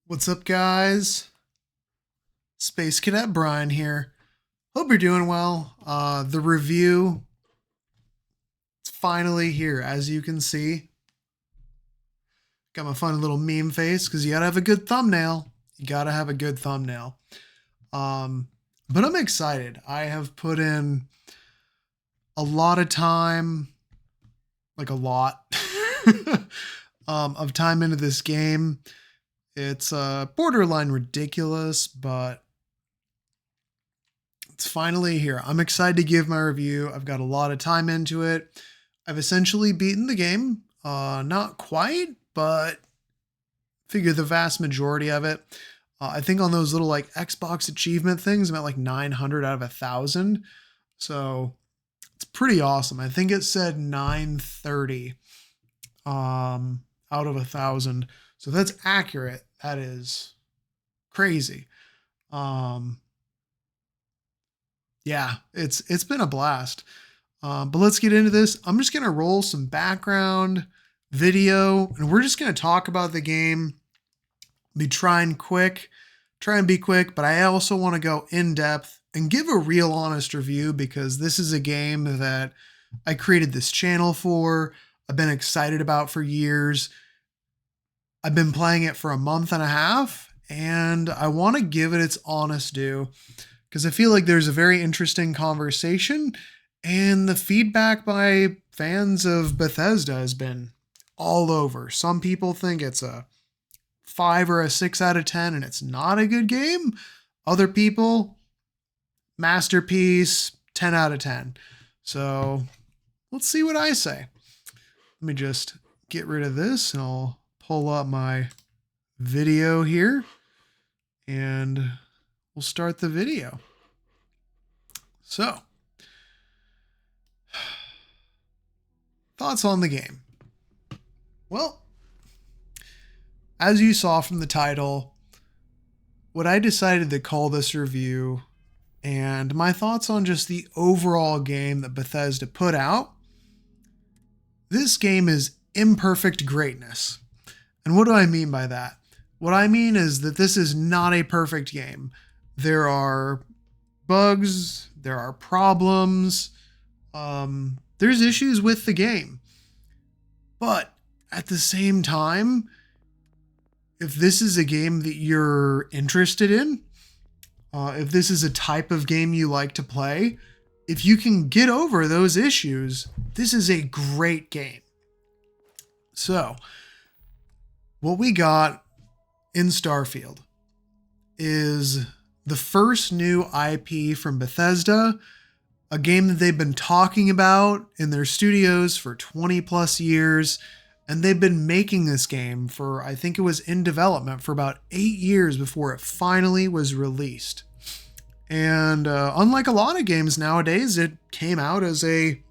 What's up, guys? Space Cadet Brian here. Hope you're doing well. The review is finally here, as you can see. Got my fun little meme face because you gotta have a good thumbnail. You gotta have a good thumbnail. But I'm excited. I have put in a lot of time, like a lot, of time into this game. It's borderline ridiculous, but it's finally here. I'm excited to give my review. I've got a lot of time into it. I've essentially beaten the game. Not quite, but figure the vast majority of it. I think on those little like Xbox achievement things, I'm at like 900 out of 1,000. So it's pretty awesome. I think it said 930 out of 1,000. So that's accurate. That is crazy. Yeah, it's been a blast. But let's get into this. I'm just gonna roll some background video, and we're just gonna talk about the game. Try and be quick, but I also want to go in depth and give a real honest review because this is a game that I created this channel for. I've been excited about for years. I've been playing it for a month and a half, and I want to give it its honest due because I feel like there's a very interesting conversation, and the feedback by fans of Bethesda has been all over. Some people think it's a 5 or a 6 out of 10 and it's not a good game. Other people, masterpiece, 10 out of 10. So let's see what I say. Let me just get rid of this and I'll pull up my video here and we'll start the video. So, thoughts on the game. Well, as you saw from the title, what I decided to call this review and my thoughts on just the overall game that Bethesda put out. This game is imperfect greatness. And what do I mean by that? What I mean is that this is not a perfect game. There are bugs, there are problems, there's issues with the game. But at the same time, if this is a game that you're interested in, if this is a type of game you like to play, if you can get over those issues, this is a great game. So, what we got in Starfield is the first new IP from Bethesda, a game that they've been talking about in their studios for 20 plus years. And they've been making this game for, I think it was in development for about 8 years before it finally was released. And unlike a lot of games nowadays, it came out as a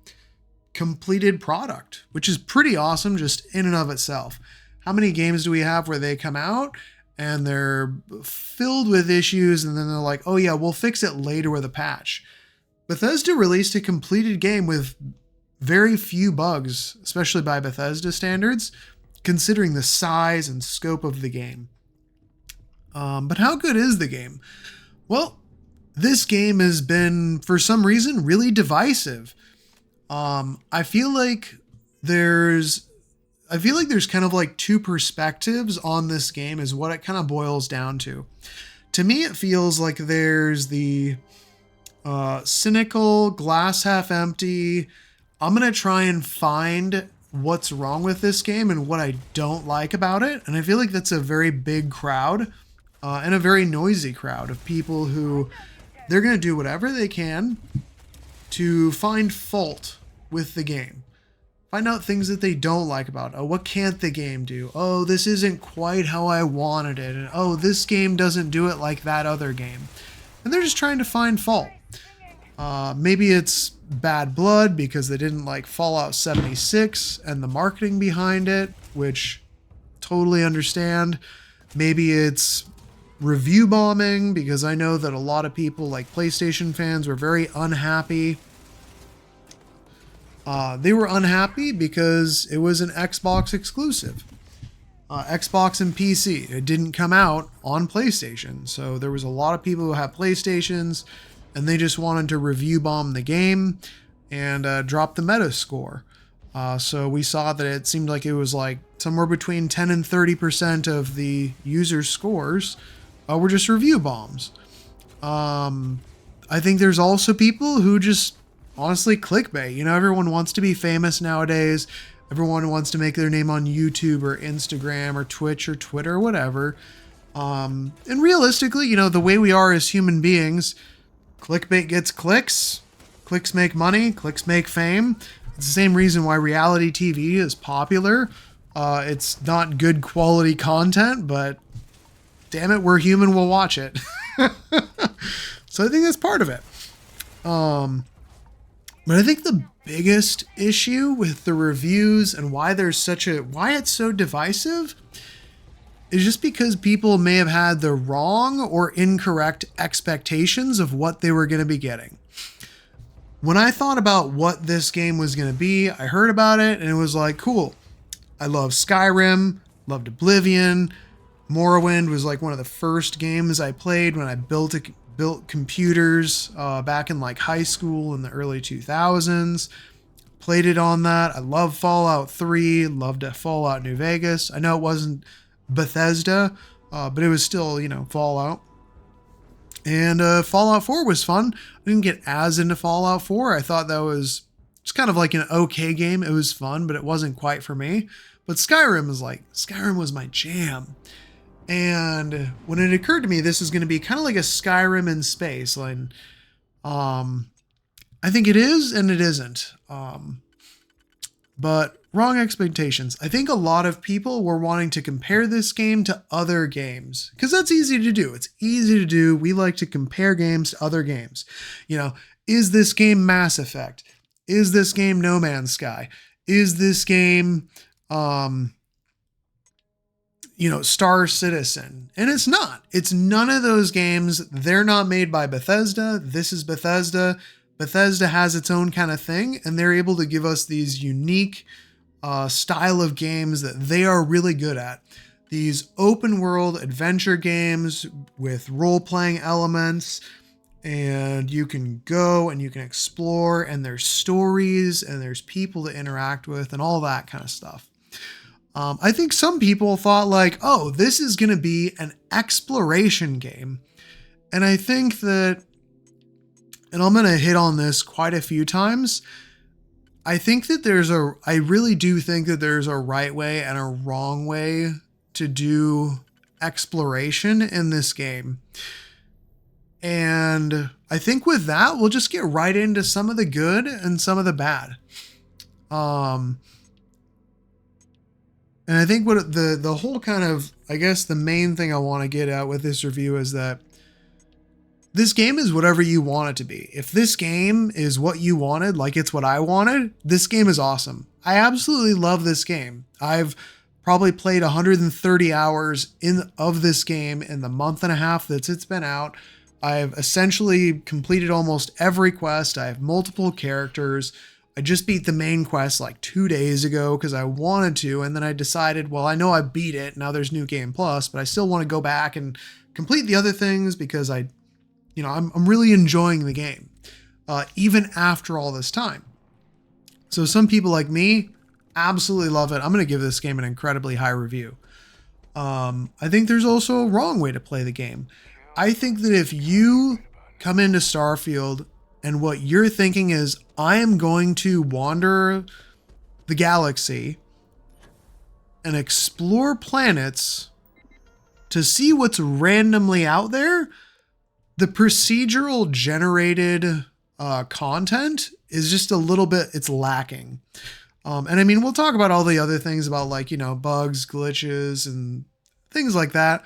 completed product, which is pretty awesome just in and of itself. How many games do we have where they come out and they're filled with issues and then they're like, oh yeah, we'll fix it later with a patch. Bethesda released a completed game with very few bugs, especially by Bethesda standards, considering the size and scope of the game. But how good is the game? Well, this game has been, for some reason, really divisive. I feel like there's kind of like two perspectives on this game is what it kind of boils down to. To me, it feels like there's the cynical, glass half empty, I'm going to try and find what's wrong with this game and what I don't like about it. And I feel like that's a very big crowd and a very noisy crowd of people who they're going to do whatever they can to find fault with the game. Find out things that they don't like about it. Oh, what can't the game do? Oh, this isn't quite how I wanted it. And oh, this game doesn't do it like that other game. And they're just trying to find fault. Maybe it's bad blood because they didn't like Fallout 76 and the marketing behind it, which totally understand. Maybe it's review bombing because I know that a lot of people like PlayStation fans were very unhappy. They were unhappy because it was an Xbox exclusive. Xbox and PC. It didn't come out on PlayStation. So there was a lot of people who had PlayStations and they just wanted to review bomb the game and drop the Metascore. So we saw that it seemed like it was like somewhere between 10 and 30% of the user scores were just review bombs. I think there's also people who just honestly clickbait. You know, everyone wants to be famous nowadays. Everyone wants to make their name on YouTube or Instagram or Twitch or Twitter or whatever. And realistically, you know, the way we are as human beings, clickbait gets clicks, clicks make money, clicks make fame. It's the same reason why reality TV is popular. It's not good quality content, but damn it, we're human, we'll watch it. So I think that's part of it. But I think the biggest issue with the reviews and why it's so divisive is just because people may have had the wrong or incorrect expectations of what they were going to be getting. When I thought about what this game was going to be, I heard about it and it was like, cool. I love Skyrim, loved Oblivion. Morrowind was like one of the first games I played when I built computers back in like high school in the early 2000s. Played it on that. I love Fallout 3, loved Fallout New Vegas. I know it wasn't Bethesda, but it was still, you know, Fallout. And Fallout 4 was fun. I didn't get as into Fallout 4. I thought that was just kind of like an okay game. It was fun, but it wasn't quite for me. But Skyrim was my jam. And when it occurred to me this is going to be kind of like a Skyrim in space, like, I think it is and it isn't. But wrong expectations. I think a lot of people were wanting to compare this game to other games because that's easy to do. It's easy to do. We like to compare games to other games. You know, is this game Mass Effect? Is this game No Man's Sky? Is this game, Star Citizen? And it's not. It's none of those games. They're not made by Bethesda. This is Bethesda. Bethesda has its own kind of thing, and they're able to give us these unique style of games that they are really good at. These open world adventure games with role-playing elements, and you can go and you can explore, and there's stories and there's people to interact with and all that kind of stuff. I think some people thought like, oh, this is going to be an exploration game. And I think that, and I'm going to hit on this quite a few times, I really do think that there's a right way and a wrong way to do exploration in this game. And I think with that, we'll just get right into some of the good and some of the bad. And I think what the whole kind of, I guess the main thing I want to get at with this review is that this game is whatever you want it to be. If this game is what you wanted, like it's what I wanted, this game is awesome. I absolutely love this game. I've probably played 130 hours of this game in the month and a half that it's been out. I've essentially completed almost every quest. I have multiple characters. I just beat the main quest like 2 days ago because I wanted to, and then I decided, well, I know I beat it. Now there's New Game Plus, but I still want to go back and complete the other things because I'm really enjoying the game, even after all this time. So some people like me absolutely love it. I'm going to give this game an incredibly high review. I think there's also a wrong way to play the game. I think that if you come into Starfield and what you're thinking is, I am going to wander the galaxy and explore planets to see what's randomly out there, the procedural generated content is just a little bit, it's lacking. And I mean, we'll talk about all the other things about like, bugs, glitches, and things like that.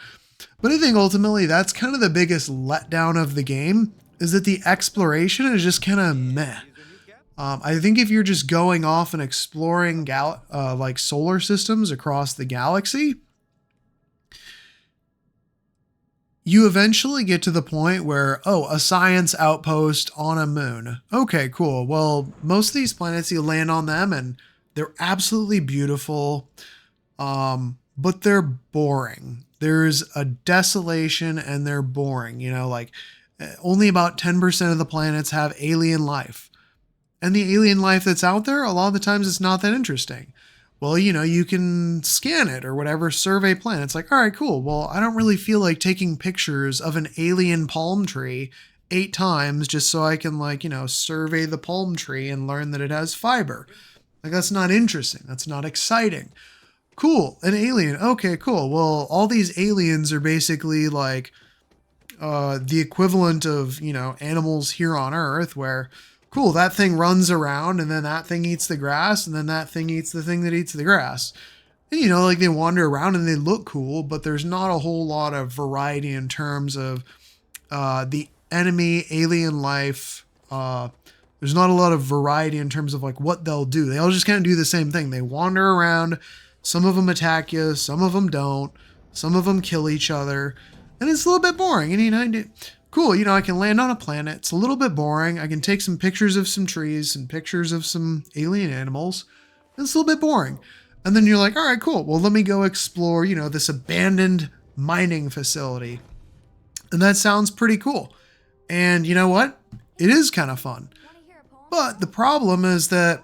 But I think ultimately that's kind of the biggest letdown of the game, is that the exploration is just kind of meh. I think if you're just going off and exploring like solar systems across the galaxy, you eventually get to the point where, a science outpost on a moon. Okay, cool. Well, most of these planets, you land on them and they're absolutely beautiful. but they're boring. There's a desolation and they're boring. Like only about 10% of the planets have alien life. And the alien life that's out there, a lot of the times it's not that interesting. Well, you can scan it or whatever, survey planets. Like, all right, cool. Well, I don't really feel like taking pictures of an alien palm tree 8 times just so I can, like, survey the palm tree and learn that it has fiber. Like, that's not interesting. That's not exciting. Cool, an alien. Okay, cool. Well, all these aliens are basically like the equivalent of, animals here on Earth where, cool, that thing runs around and then that thing eats the grass and then that thing eats the thing that eats the grass. And, like they wander around and they look cool, but there's not a whole lot of variety in terms of the enemy alien life. There's not a lot of variety in terms of like what they'll do. They all just kind of do the same thing. They wander around. Some of them attack you. Some of them don't. Some of them kill each other. And it's a little bit boring. And, cool, I can land on a planet. It's a little bit boring. I can take some pictures of some trees and pictures of some alien animals. It's a little bit boring. And then you're like, all right, cool. Well, let me go explore, this abandoned mining facility. And that sounds pretty cool. And you know what? It is kind of fun. But the problem is that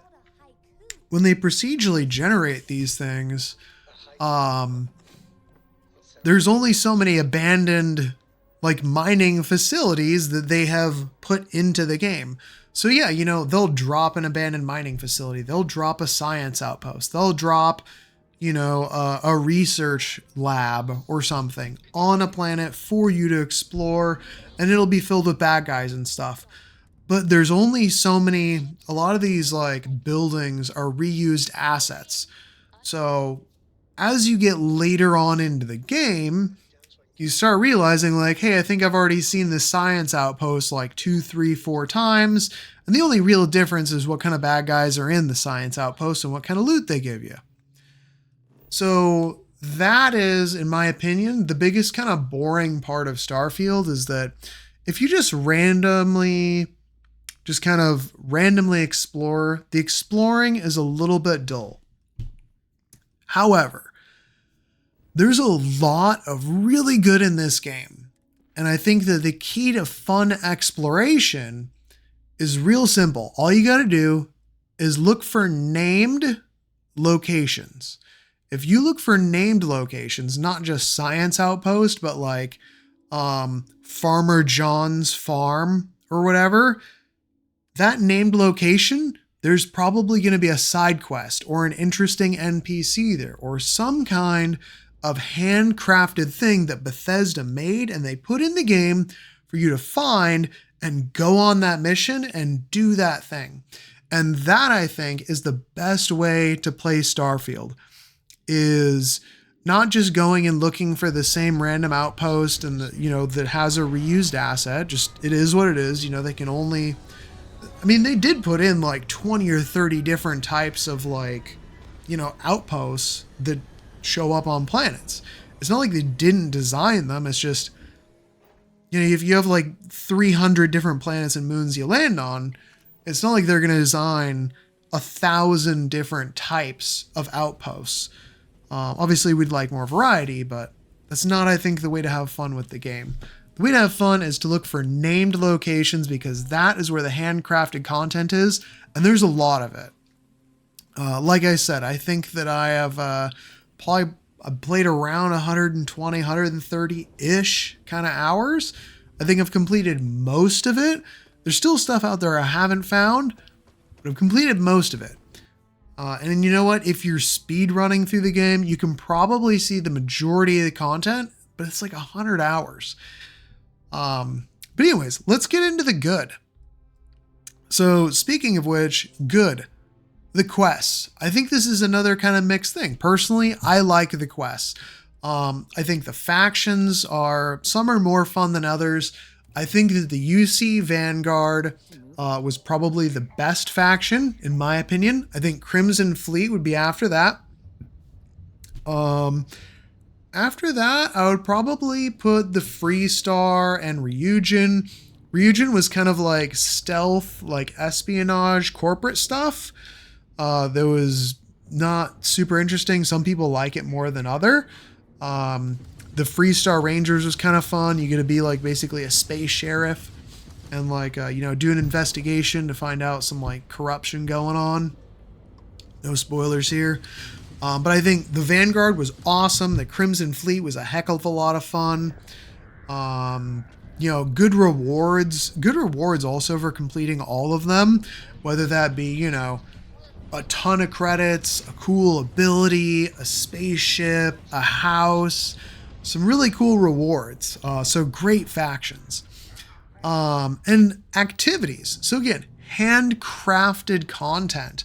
when they procedurally generate these things, there's only so many abandoned like mining facilities that they have put into the game. So yeah, they'll drop an abandoned mining facility. They'll drop a science outpost. They'll drop, a research lab or something on a planet for you to explore, and it'll be filled with bad guys and stuff. But there's only so many, a lot of these like buildings are reused assets. So as you get later on into the game, you start realizing like, hey, I think I've already seen this science outpost like 2, 3, 4 times. And the only real difference is what kind of bad guys are in the science outpost and what kind of loot they give you. So that is, in my opinion, the biggest kind of boring part of Starfield is that if you just randomly explore, the exploring is a little bit dull. However, there's a lot of really good in this game. And I think that the key to fun exploration is real simple. All you got to do is look for named locations. If you look for named locations, not just science outpost, but like Farmer John's farm or whatever, that named location, there's probably going to be a side quest or an interesting NPC there or some kind of handcrafted thing that Bethesda made and they put in the game for you to find and go on that mission and do that thing. And that, I think, is the best way to play Starfield, is not just going and looking for the same random outpost and that has a reused asset. Just, it is what it is. They can only, they did put in like 20 or 30 different types of like, outposts that show up on planets. It's not like they didn't design them. It's just, if you have like 300 different planets and moons you land on, it's not like they're going to design 1,000 different types of outposts. Obviously, we'd like more variety, but that's not, I think, the way to have fun with the game. The way to have fun is to look for named locations because that is where the handcrafted content is, and there's a lot of it. Like I said, I think that I have probably played around 120, 130-ish kind of hours. I think I've completed most of it. There's still stuff out there I haven't found, but I've completed most of it. And you know what? If you're speed running through the game, you can probably see the majority of the content, but it's like 100 hours. But anyways, let's get into the good. So speaking of which, good. The quests. I think this is another kind of mixed thing. Personally, I like the quests. I think the factions some are more fun than others. I think that the UC Vanguard was probably the best faction, in my opinion. I think Crimson Fleet would be after that. After that, I would probably put the Freestar and Ryujin. Ryujin was kind of like stealth, like espionage, corporate stuff. There was not super interesting. Some people like it more than other. The Freestar Rangers was kind of fun. You get to be like basically a space sheriff and like do an investigation to find out some like corruption going on. No spoilers here. But I think the Vanguard was awesome. The Crimson Fleet was a heck of a lot of fun. Good rewards. Good rewards also for completing all of them, whether that be, a ton of credits, a cool ability, a spaceship, a house, some really cool rewards. So great factions. And activities. So again, handcrafted content.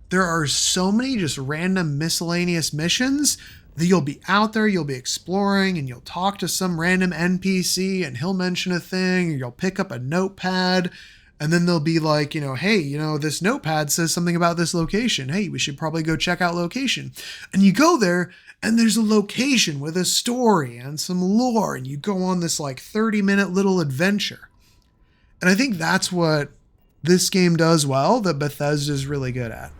There are so many just random miscellaneous missions that you'll be out there, you'll be exploring, and you'll talk to some random NPC and he'll mention a thing, or you'll pick up a notepad, and then they'll be like, hey, this notepad says something about this location. Hey, we should probably go check out location. And you go there, and there's a location with a story and some lore, and you go on this like 30-minute little adventure. And I think that's what this game does well, that Bethesda's really good at.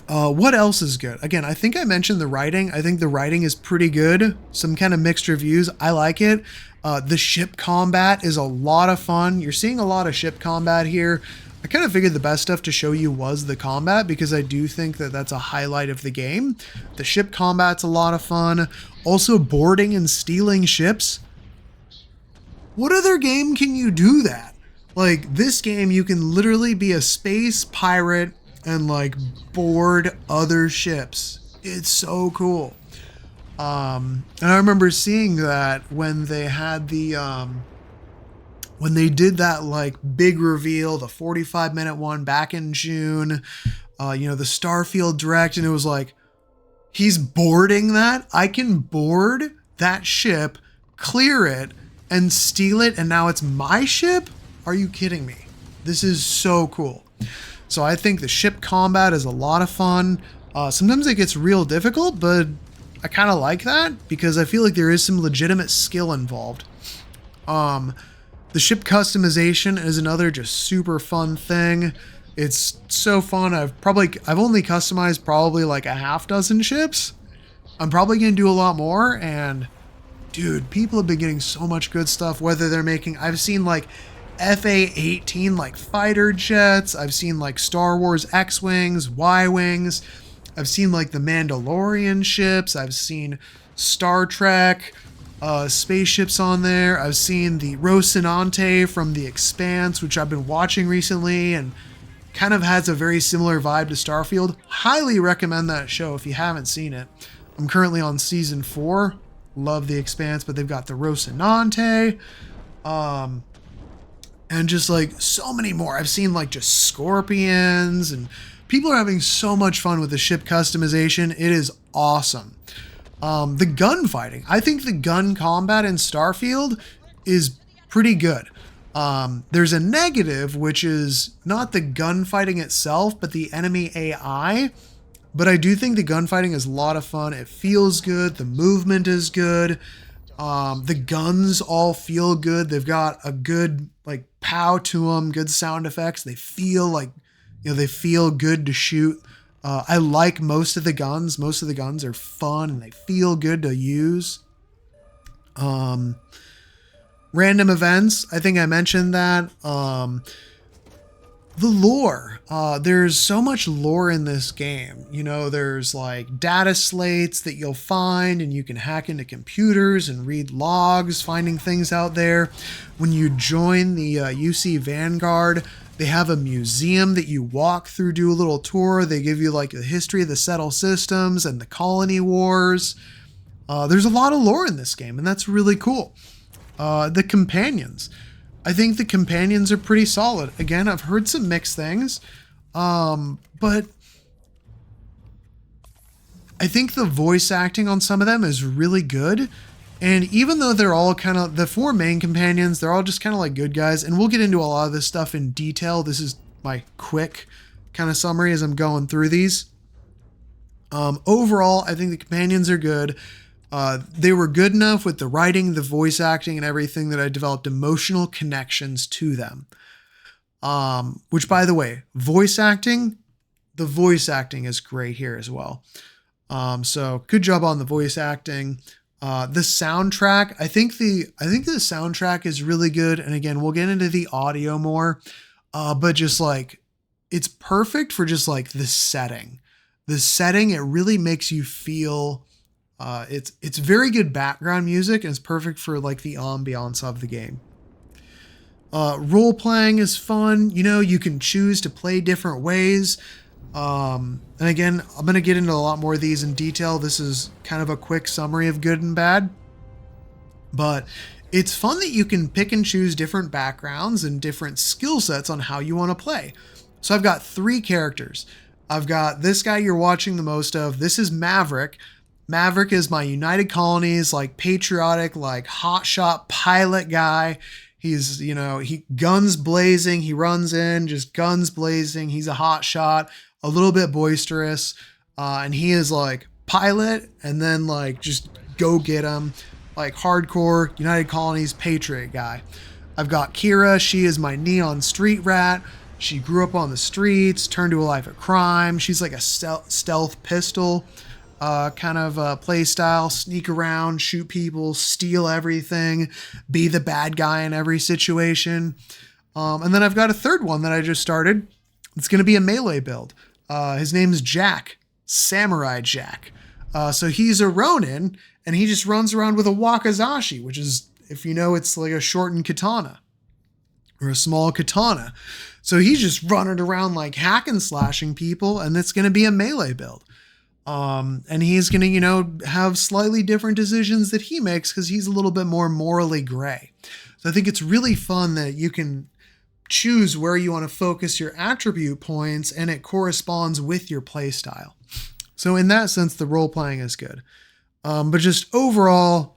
What else is good? Again, I think I mentioned the writing. I think the writing is pretty good. Some kind of mixed reviews. I like it. The ship combat is a lot of fun. You're seeing a lot of ship combat here. I kind of figured the best stuff to show you was the combat because I do think that that's a highlight of the game. The ship combat's a lot of fun. Also, boarding and stealing ships. What other game can you do that? Like, this game, you can literally be a space pirate and like board other ships. It's so cool. And I remember seeing that when they had the when they did that like big reveal, the 45-minute one back in June, the Starfield Direct, and it was like, he's boarding that. I can board that ship, clear it, and steal it, and now it's my ship? Are you kidding me? This is so cool. So I think the ship combat is a lot of fun. Sometimes it gets real difficult, but I kind of like that because I feel like there is some legitimate skill involved. The ship customization is another just super fun thing. It's so fun. I've only customized probably like a half dozen ships. I'm probably going to do a lot more, and dude, people have been getting so much good stuff, whether they're making, I've seen like FA-18 like fighter jets. I've seen like Star Wars X-Wings, Y-Wings. I've seen like the Mandalorian ships. I've seen Star Trek spaceships on there. I've seen the Rocinante from The Expanse, which I've been watching recently and kind of has a very similar vibe to Starfield. Highly recommend that show if you haven't seen it. I'm currently on season 4. Love The Expanse, but they've got the Rocinante. And just like so many more. I've seen like just scorpions, and people are having so much fun with the ship customization. It is awesome. The gunfighting. I think the gun combat in Starfield is pretty good. There's a negative, which is not the gunfighting itself, but the enemy AI. But I do think the gunfighting is a lot of fun. It feels good. The movement is good. The guns all feel good. They've got a good like pow to them, good sound effects. They feel like, they feel good to shoot. I like most of the guns. Most of the guns are fun and they feel good to use. Random events. I think I mentioned that. The lore. There's so much lore in this game. There's like data slates that you'll find, and you can hack into computers and read logs, finding things out there. When you join the UC Vanguard, they have a museum that you walk through, do a little tour. They give you like the history of the Settle systems and the colony wars. There's a lot of lore in this game, and that's really cool. The companions. I think the companions are pretty solid. Again, I've heard some mixed things, but I think the voice acting on some of them is really good. And even though they're all kind of, the 4 main companions, they're all just kind of like good guys. And we'll get into a lot of this stuff in detail. This is my quick kind of summary as I'm going through these. Overall, I think the companions are good. They were good enough with the writing, the voice acting, and everything that I developed emotional connections to them. Which, by the way, voice acting, the voice acting is great here as well. So good job on the voice acting. The soundtrack, I think the soundtrack is really good. And again, we'll get into the audio more. But just like, it's perfect for just like the setting. The setting, it really makes you feel, it's very good background music, and it's perfect for like the ambiance of the game. Role playing is fun. You know, you can choose to play different ways. And again, I'm going to get into a lot more of these in detail. This is kind of a quick summary of good and bad, but it's fun that you can pick and choose different backgrounds and different skill sets on how you want to play. So I've got 3 characters. I've got this guy you're watching the most of. This is Maverick. Maverick is my United Colonies, like patriotic, like hotshot pilot guy. He's, you know, he guns blazing. He runs in, just guns blazing. He's a hotshot, a little bit boisterous. And he is like pilot and then like just go get him, like hardcore United Colonies patriot guy. I've got Kira. She is my neon street rat. She grew up on the streets, turned to a life of crime. She's like a stealth pistol kind of play style, sneak around, shoot people, steal everything, be the bad guy in every situation. And then I've got a third one that I just started. It's going to be a melee build. His name's Jack, Samurai Jack. So he's a Ronin, and he just runs around with a wakizashi, which is, if you know, it's like a shortened katana or a small katana. So he's just running around like hacking, slashing people, and it's going to be a melee build. And he's going to, you know, have slightly different decisions that he makes because he's a little bit more morally gray. So I think it's really fun that you can choose where you want to focus your attribute points and it corresponds with your play style. So in that sense, the role playing is good. But just overall,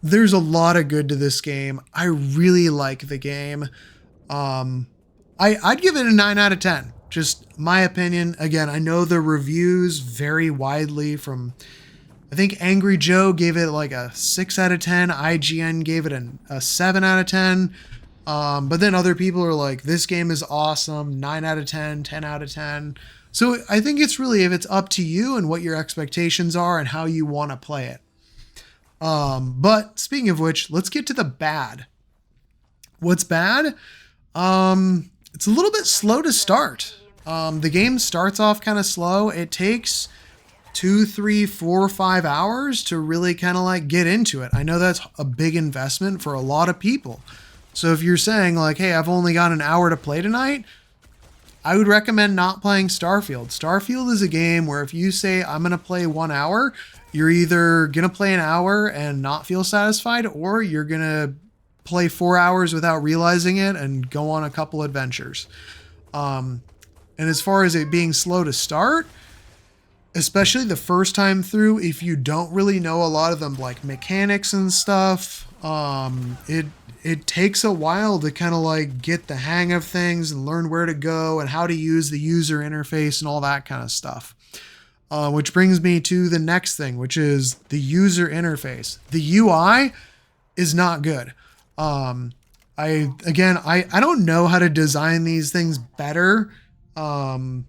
there's a lot of good to this game. I really like the game. I'd give it a 9 out of 10. Just my opinion. Again, I know the reviews vary widely from, I think Angry Joe gave it like a 6 out of 10. IGN gave it a 7 out of 10. But then other people are like, this game is awesome, 9 out of 10, 10 out of 10. So I think it's really, if it's up to you and what your expectations are and how you want to play it. But speaking of which, let's get to the bad. What's bad? It's a little bit slow to start. The game starts off kind of slow. It takes 2, 3, 4, 5 hours to really kind of like get into it. I know that's a big investment for a lot of people. So if you're saying like, hey, I've only got an hour to play tonight, I would recommend not playing Starfield. Starfield is a game where if you say I'm going to play 1 hour, you're either going to play an hour and not feel satisfied, or you're going to play 4 hours without realizing it and go on a couple adventures. And as far as it being slow to start, especially the first time through, if you don't really know a lot of them like mechanics and stuff, it takes a while to kind of like get the hang of things and learn where to go and how to use the user interface and all that kind of stuff. Which brings me to the next thing, which is the user interface. The UI is not good. I don't know how to design these things better. I'm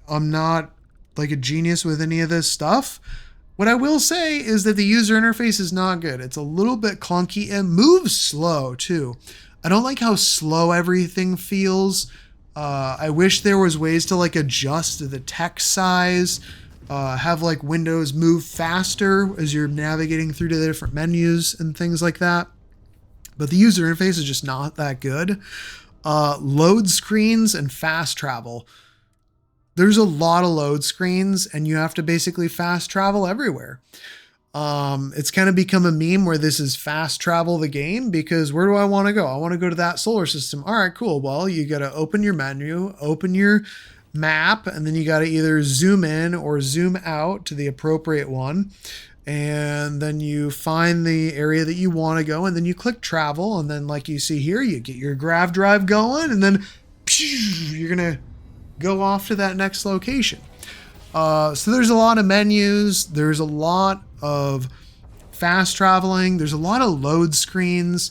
not like a genius with any of this stuff. What I will say is that the user interface is not good. It's a little bit clunky and moves slow too. I don't like how slow everything feels. I wish there was ways to like adjust the text size, have like windows move faster as you're navigating through to the different menus and things like that. But the user interface is just not that good. Load screens and fast travel. There's a lot of load screens and you have to basically fast travel everywhere. It's kind of become a meme where this is fast travel the game, because where do I want to go? I want to go to that solar system. All right, cool. Well, you got to open your menu, open your map, and then you got to either zoom in or zoom out to the appropriate one. And then you find the area that you want to go, and then you click travel. And then like you see here, you get your grav drive going, and then you're going to go off to that next location. So there's a lot of menus. There's a lot of fast traveling. There's a lot of load screens.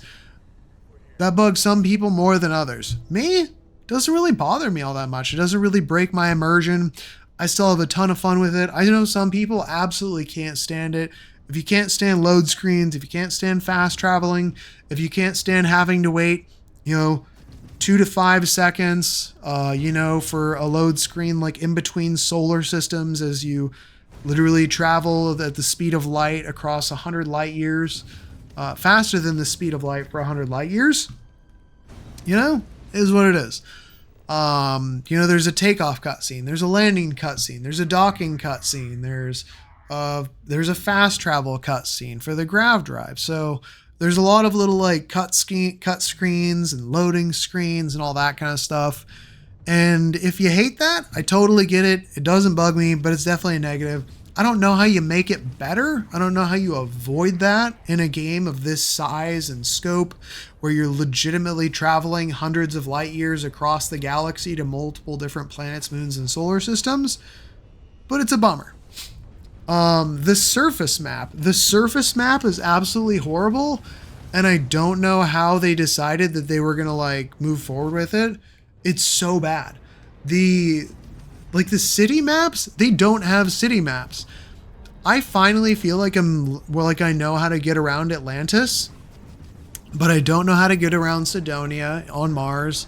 That bugs some people more than others. Me, doesn't really bother me all that much. It doesn't really break my immersion. I still have a ton of fun with it. I know some people absolutely can't stand it. If you can't stand load screens, if you can't stand fast traveling, if you can't stand having to wait, 2 to 5 seconds, for a load screen, like in between solar systems as you literally travel at the speed of light across 100 light years, faster than the speed of light for 100 light years, is what it is. There's a takeoff cutscene, there's a landing cutscene, there's a docking cutscene, there's a fast travel cutscene for the grav drive. So there's a lot of little like cut screens and loading screens and all that kind of stuff. And if you hate that, I totally get it. It doesn't bug me, but it's definitely a negative. I don't know how you make it better. I don't know how you avoid that in a game of this size and scope where you're legitimately traveling hundreds of light years across the galaxy to multiple different planets, moons, and solar systems. But it's a bummer. The surface map is absolutely horrible, and I don't know how they decided that they were gonna move forward with it. It's so bad. The city maps, they don't have city maps. I finally feel like I know how to get around Atlantis, but I don't know how to get around Sidonia on Mars.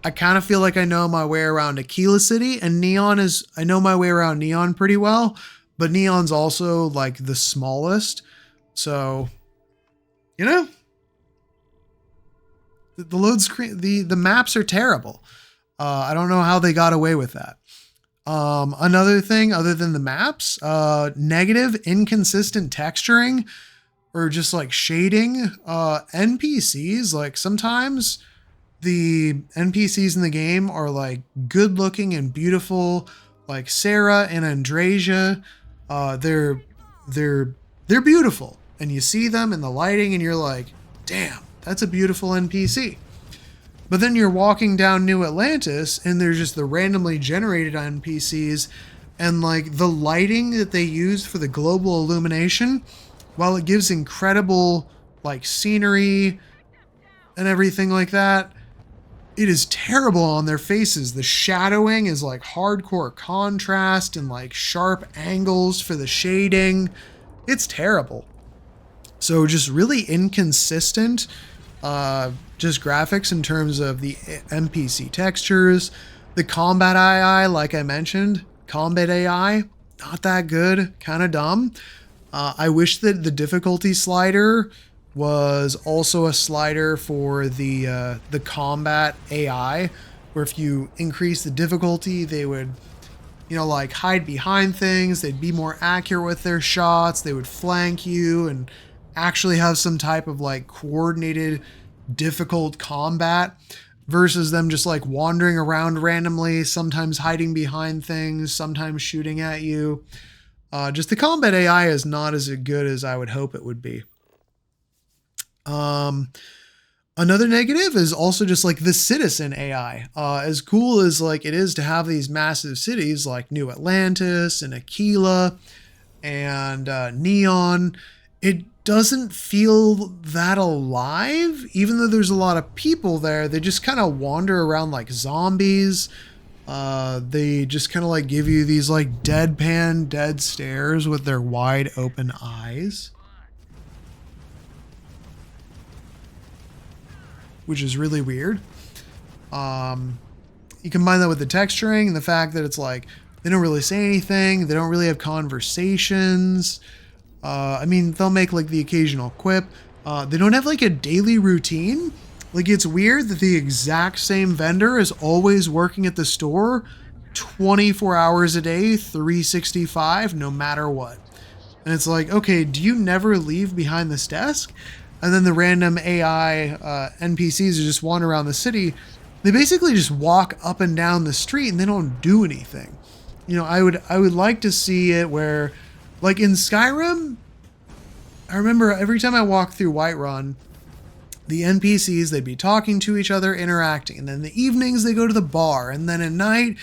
I kind of feel like I know my way around Aquila City, and I know my way around Neon pretty well, but Neon's also the smallest. So, the load screen, the maps are terrible. I don't know how they got away with that. Another thing other than the maps, negative, inconsistent texturing or just shading. NPCs, sometimes the NPCs in the game are good looking and beautiful, like Sarah and Andrasia. They're beautiful, and you see them in the lighting and you're like, damn, that's a beautiful NPC. But then you're walking down New Atlantis and there's just the randomly generated NPCs, and the lighting that they use for the global illumination, while it gives incredible scenery and everything like that, it is terrible on their faces. The shadowing is hardcore contrast and sharp angles for the shading. It's terrible. So just really inconsistent just graphics in terms of the NPC textures. The combat AI, like I mentioned, combat AI, not that good, kind of dumb. I wish that the difficulty slider was also a slider for the combat AI, where if you increase the difficulty, they would, hide behind things. They'd be more accurate with their shots. They would flank you and actually have some type of coordinated difficult combat versus them just wandering around randomly, sometimes hiding behind things, sometimes shooting at you. Just the combat AI is not as good as I would hope it would be. Another negative is also just the citizen AI. As cool as it is to have these massive cities like New Atlantis and Aquila and Neon, it doesn't feel that alive. Even though there's a lot of people there, they just kind of wander around like zombies. They just kind of give you these deadpan dead stares with their wide open eyes, which is really weird. You combine that with the texturing and the fact that it's they don't really say anything. They don't really have conversations. They'll make the occasional quip. They don't have a daily routine. It's weird that the exact same vendor is always working at the store 24 hours a day, 365, no matter what. And it's okay, do you never leave behind this desk? And then the random AI NPCs who just wander around the city, they basically just walk up and down the street and they don't do anything. I would like to see it where, in Skyrim, I remember every time I walked through Whiterun, the NPCs, they'd be talking to each other, interacting. And then in the evenings, they go to the bar. And then at night,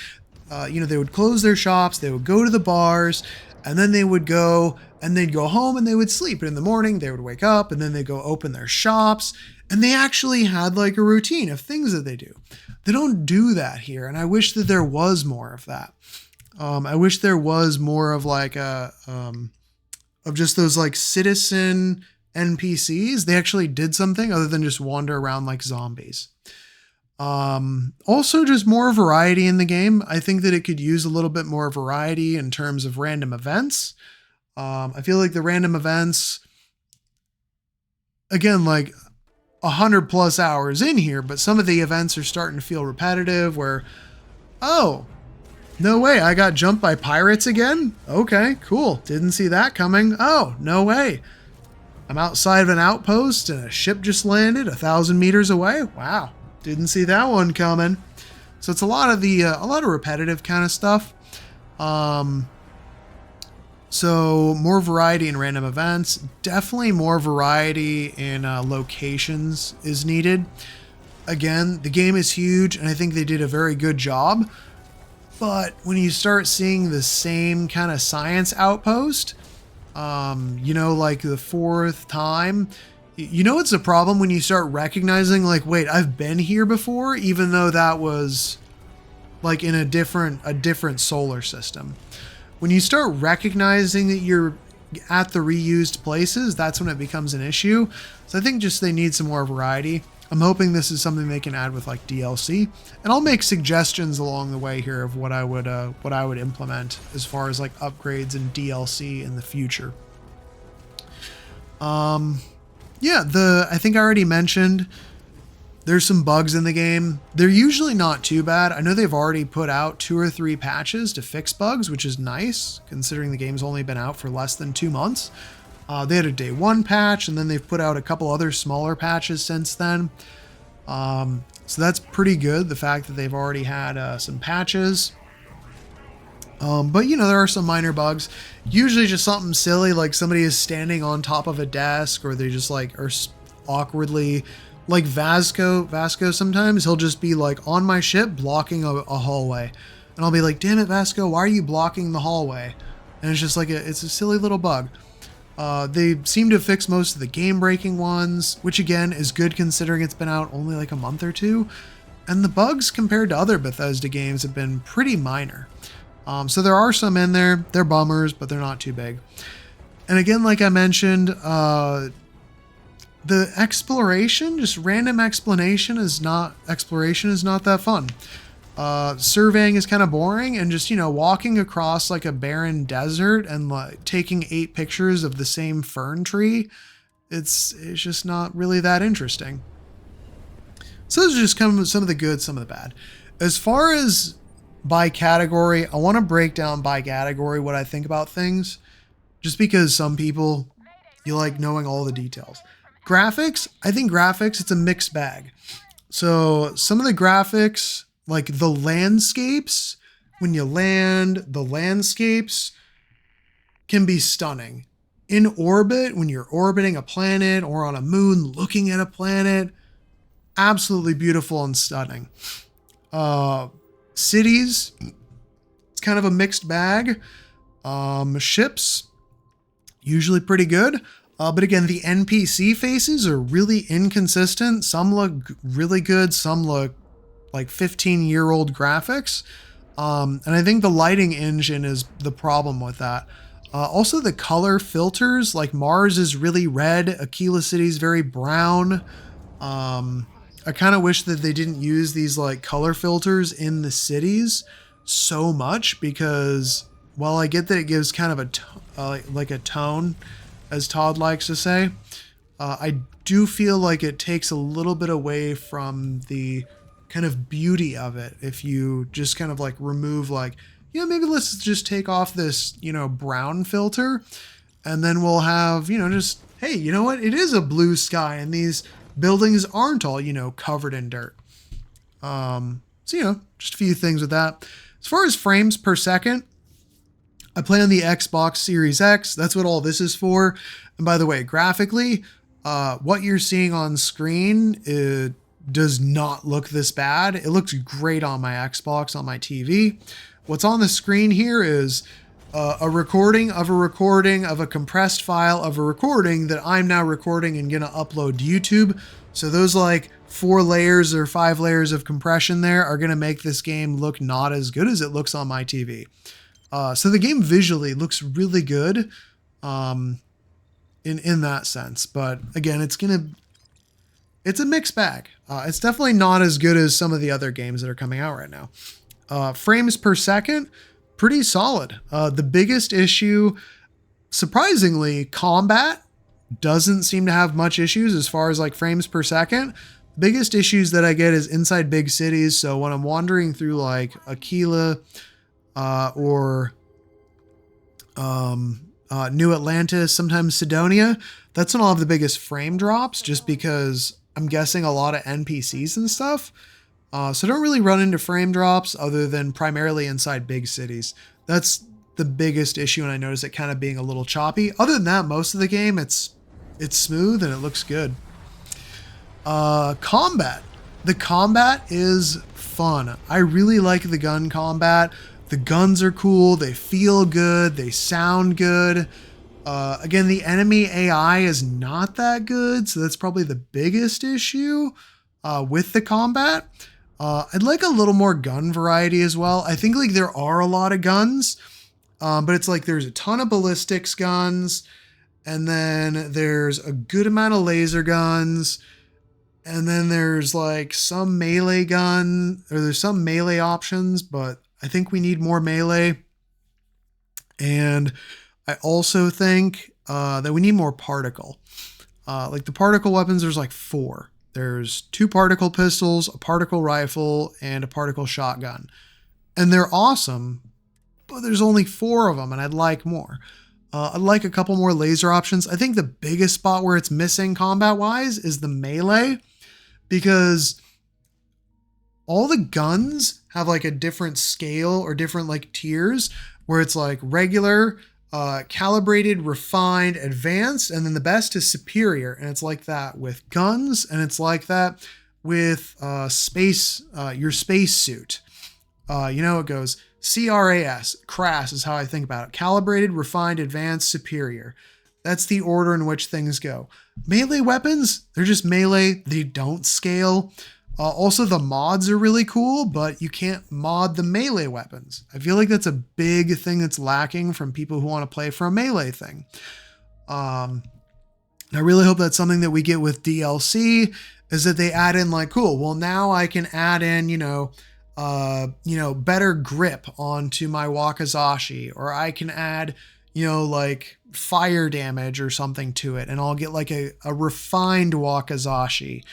they would close their shops, they would go to the bars, and then they would go and they'd go home and they would sleep. And in the morning, they would wake up and then they'd go open their shops. And they actually had a routine of things that they do. They don't do that here, and I wish that there was more of that. I wish there was more of like of just those like citizen NPCs. They actually did something other than just wander around like zombies. Also just more variety in the game. I think that it could use a little bit more variety in terms of random events. I feel like the random events, again, like 100+ hours in here, but some of the events are starting to feel repetitive where, oh, no way, I got jumped by pirates again? Okay, cool. Didn't see that coming. Oh, no way. I'm outside of an outpost and a ship just landed 1,000 meters away. Wow, didn't see that one coming. So it's a lot of repetitive kind of stuff. So more variety in random events. Definitely more variety in locations is needed. Again, the game is huge, and I think they did a very good job. But when you start seeing the same kind of science outpost, like the fourth time, it's a problem when you start recognizing like, wait, I've been here before, even though that was like in a different solar system. When you start recognizing that you're at the reused places, that's when it becomes an issue. So I think just they need some more variety. I'm hoping this is something they can add with like DLC, and I'll make suggestions along the way here of what I would implement as far as like upgrades and DLC in the future. I think I already mentioned there's some bugs in the game. They're usually not too bad. I know they've already put out 2 or 3 patches to fix bugs, which is nice considering the game's only been out for less than 2 months. They had a day 1 patch, and then they've put out a couple other smaller patches since then. So that's pretty good, the fact that they've already had some patches. But there are some minor bugs. Usually just something silly, like somebody is standing on top of a desk, or they just like are awkwardly, like Vasco sometimes, he'll just be like on my ship blocking a hallway. And I'll be like, damn it, Vasco, why are you blocking the hallway? And it's just like, it's a silly little bug. They seem to fix most of the game-breaking ones, which again is good considering it's been out only like a month or 2. And the bugs compared to other Bethesda games have been pretty minor. So there are some in there. They're bummers, but they're not too big. And again, like I mentioned, the exploration, just random exploration is not that fun. Surveying is kind of boring, and just, walking across like a barren desert and like taking 8 pictures of the same fern tree, it's just not really that interesting. So those are just kind of some of the good, some of the bad. As far as by category, I want to break down by category what I think about things, just because some people, you like knowing all the details. Graphics, I think graphics, it's a mixed bag. So some of the graphics, like the landscapes, when you land, the landscapes can be stunning. In orbit, when you're orbiting a planet or on a moon looking at a planet, absolutely beautiful and stunning. Cities, it's kind of a mixed bag. Ships, usually pretty good. But again, the NPC faces are really inconsistent. Some look really good. Some look like 15-year-old graphics. And I think the lighting engine is the problem with that. Also, the color filters, like Mars is really red. Aquila City is very brown. I kind of wish that they didn't use these like color filters in the cities so much, because while I get that it gives kind of a tone, as Todd likes to say, I do feel like it takes a little bit away from the kind of beauty of it if you just kind of like remove like, maybe let's just take off this, brown filter, and then we'll have, just, hey, you know what? It is a blue sky and these buildings aren't all, covered in dirt. So, just a few things with that. As far as frames per second, I play on the Xbox Series X. That's what all this is for. And by the way, graphically, what you're seeing on screen, it does not look this bad. It looks great on my Xbox, on my TV. What's on the screen here is a recording of a compressed file of a recording that I'm now recording and gonna upload to YouTube. So those like 4 layers or 5 layers of compression there are going to make this game look not as good as it looks on my TV. So the game visually looks really good in that sense. But again, it's a mixed bag. It's definitely not as good as some of the other games that are coming out right now. Frames per second, pretty solid. The biggest issue, surprisingly, combat doesn't seem to have much issues as far as like frames per second. Biggest issues that I get is inside big cities. So when I'm wandering through like Aquila or New Atlantis, sometimes Sidonia, that's when I'll have the biggest frame drops, just because I'm guessing a lot of NPCs and stuff. So I don't really run into frame drops other than primarily inside big cities. That's the biggest issue, and I notice it kind of being a little choppy. Other than that, most of the game, it's smooth and it looks good. Combat. The combat is fun. I really like the gun combat. The guns are cool. They feel good. They sound good. Again, the enemy AI is not that good, so that's probably the biggest issue with the combat. I'd like a little more gun variety as well. I think like there are a lot of guns, but it's like there's a ton of ballistics guns, and then there's a good amount of laser guns, and then there's like some melee gun, or there's some melee options, but I think we need more melee. And I also think that we need more particle. Like the particle weapons, there's like 4. There's 2 particle pistols, a particle rifle, and a particle shotgun. And they're awesome, but there's only 4 of them, and I'd like more. I'd like a couple more laser options. I think the biggest spot where it's missing combat-wise is the melee, because all the guns have like a different scale or different like tiers, where it's like regular, calibrated, refined, advanced, and then the best is superior. And it's like that with guns, and it's like that with space, your space suit. It goes CRAS, crass is how I think about it. Calibrated, refined, advanced, superior. That's the order in which things go. Melee weapons, they're just melee. They don't scale. Also, the mods are really cool, but you can't mod the melee weapons. I feel like that's a big thing that's lacking from people who want to play for a melee thing. I really hope that's something that we get with DLC, is that they add in like, cool, well, now I can add in, better grip onto my Wakizashi, or I can add, like fire damage or something to it, and I'll get like a refined Wakizashi.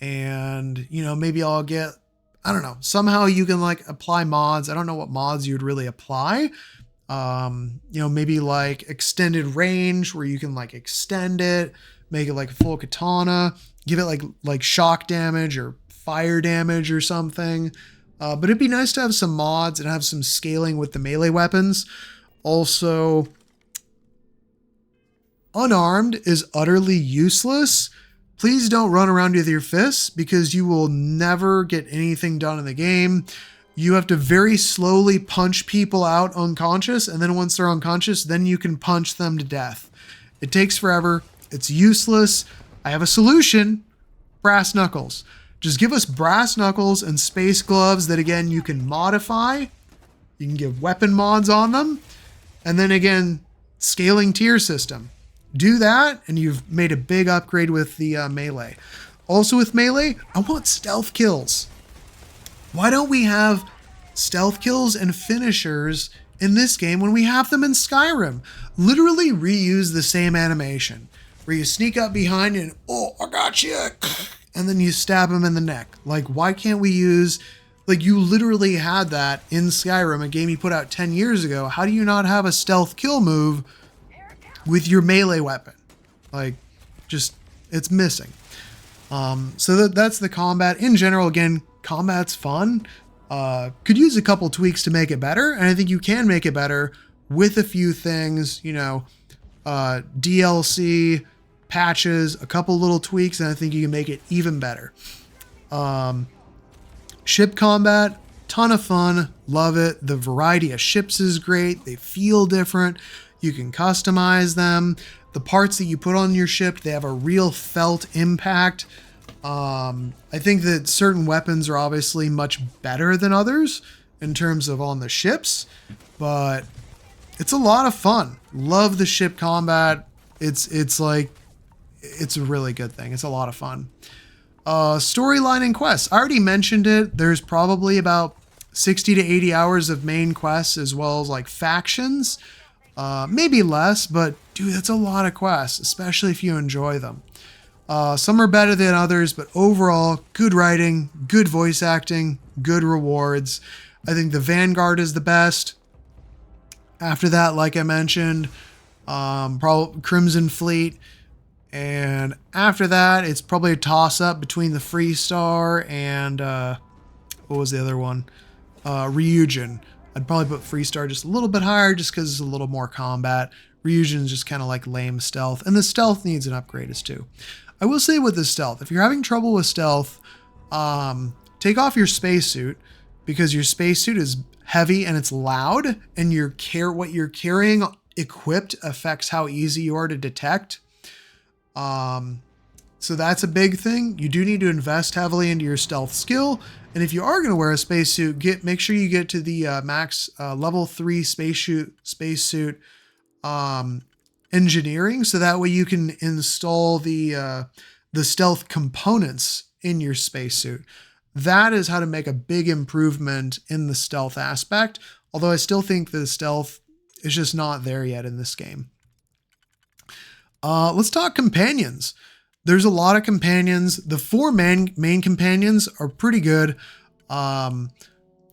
And, maybe I'll get, I don't know, somehow you can like apply mods. I don't know what mods you'd really apply. Maybe like extended range, where you can like extend it, make it like a full katana, give it like shock damage or fire damage or something. But it'd be nice to have some mods and have some scaling with the melee weapons. Also, unarmed is utterly useless. Please don't run around with your fists, because you will never get anything done in the game. You have to very slowly punch people out unconscious, and then once they're unconscious, then you can punch them to death. It takes forever. It's useless. I have a solution. Brass knuckles. Just give us brass knuckles and space gloves that, again, you can modify. You can give weapon mods on them. And then again, scaling tier system. Do that, and you've made a big upgrade with the melee. Also with melee, I want stealth kills. Why don't we have stealth kills and finishers in this game when we have them in Skyrim? Literally reuse the same animation, where you sneak up behind and, oh, I got you, and then you stab him in the neck. Like, why can't we use, like, you literally had that in Skyrim, a game you put out 10 years ago. How do you not have a stealth kill move with your melee weapon? Like, just, it's missing. So that's the combat. In general, again, combat's fun. Could use a couple tweaks to make it better, and I think you can make it better with a few things, DLC, patches, a couple little tweaks, and I think you can make it even better. Ship combat, ton of fun, love it. The variety of ships is great. They feel different. You can customize them. The parts that you put on your ship, they have a real felt impact. I think that certain weapons are obviously much better than others in terms of on the ships, but it's a lot of fun. Love the ship combat. It's like it's a really good thing. It's a lot of fun. Storyline and quests. I already mentioned it. There's probably about 60 to 80 hours of main quests as well as like factions. Maybe less, but dude, that's a lot of quests, especially if you enjoy them. Some are better than others, but overall, good writing, good voice acting, good rewards. I think the Vanguard is the best. After that, like I mentioned, probably Crimson Fleet. And after that, it's probably a toss-up between the Freestar and what was the other one? Ryujin. I'd probably put Freestar just a little bit higher just because it's a little more combat. Ryujin is just kind of like lame stealth. And the stealth needs an upgrade as too. I will say with the stealth, if you're having trouble with stealth, take off your spacesuit because your spacesuit is heavy and it's loud, and what you're carrying equipped affects how easy you are to detect. So that's a big thing. You do need to invest heavily into your stealth skill. And if you are going to wear a spacesuit, make sure you get to the max level 3 spacesuit engineering, so that way you can install the stealth components in your spacesuit. That is how to make a big improvement in the stealth aspect. Although I still think the stealth is just not there yet in this game. Let's talk companions. There's a lot of companions. The 4 main companions are pretty good. The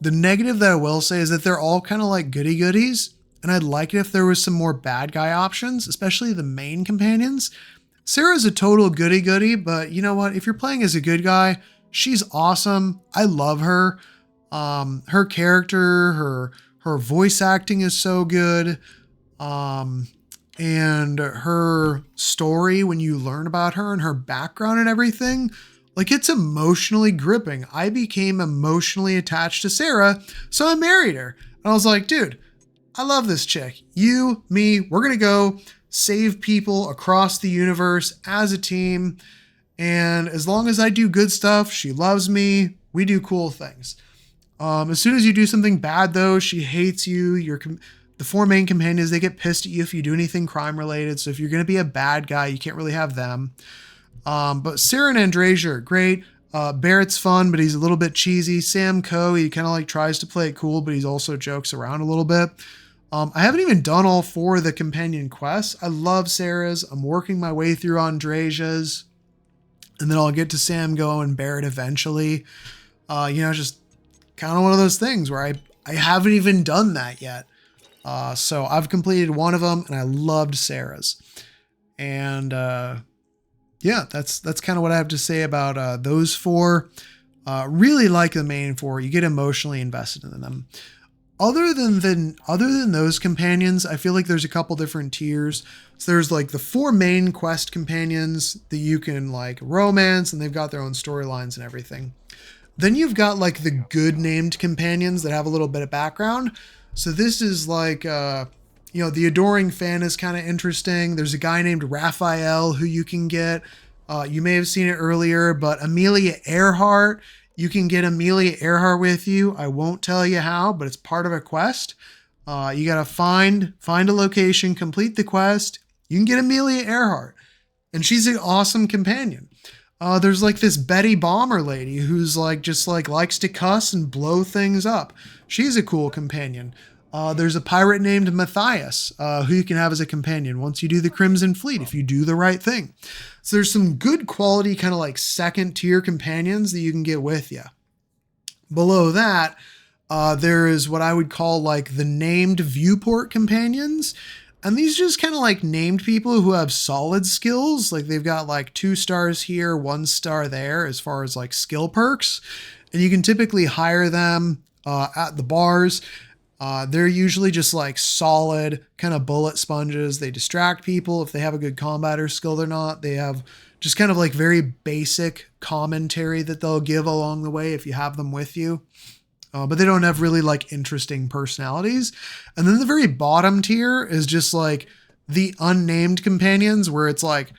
negative that I will say is that they're all kind of like goody goodies. And I'd like it if there was some more bad guy options, especially the main companions. Sarah's a total goody goody, but you know what? If you're playing as a good guy, she's awesome. I love her. Her character, her voice acting is so good. And her story, when you learn about her and her background and everything, like it's emotionally gripping. I became emotionally attached to Sarah, so I married her. And I was like, dude, I love this chick. You, me, we're going to go save people across the universe as a team. And as long as I do good stuff, she loves me. We do cool things. As soon as you do something bad, though, she hates you. The 4 main companions, they get pissed at you if you do anything crime related. So if you're going to be a bad guy, you can't really have them. But Sarah and Andreja are great. Barrett's fun, but he's a little bit cheesy. Sam Coe, he kind of like tries to play it cool, but he's also jokes around a little bit. I haven't even done all 4 of the companion quests. I love Sarah's. I'm working my way through Andreja's. And then I'll get to Sam Coe and Barrett eventually. Just kind of one of those things where I haven't even done that yet. So I've completed one of them and I loved Sarah's. And that's kind of what I have to say about those 4. Really like the main 4. You get emotionally invested in them. Other than those companions, I feel like there's a couple different tiers. So there's like the 4 main quest companions that you can like romance, and they've got their own storylines and everything. Then you've got like the good named companions that have a little bit of background. So this is like, the Adoring Fan is kind of interesting. There's a guy named Raphael who you can get. You may have seen it earlier, but Amelia Earhart, you can get Amelia Earhart with you. I won't tell you how, but it's part of a quest. You got to find a location, complete the quest. You can get Amelia Earhart, and she's an awesome companion. There's like this Betty Bomber lady who's like just like likes to cuss and blow things up. She's a cool companion. There's a pirate named Matthias who you can have as a companion once you do the Crimson Fleet, if you do the right thing. So there's some good quality kind of like second tier companions that you can get with you. Below that, there is what I would call like the named viewport companions. And these just kind of like named people who have solid skills. Like they've got like 2 stars here, 1 star there as far as like skill perks. And you can typically hire them at the bars. They're usually just like solid kind of bullet sponges. They distract people if they have a good combatter skill or not. They have just kind of like very basic commentary that they'll give along the way if you have them with you. But they don't have really like interesting personalities. And then the very bottom tier is just like the unnamed companions where it's like,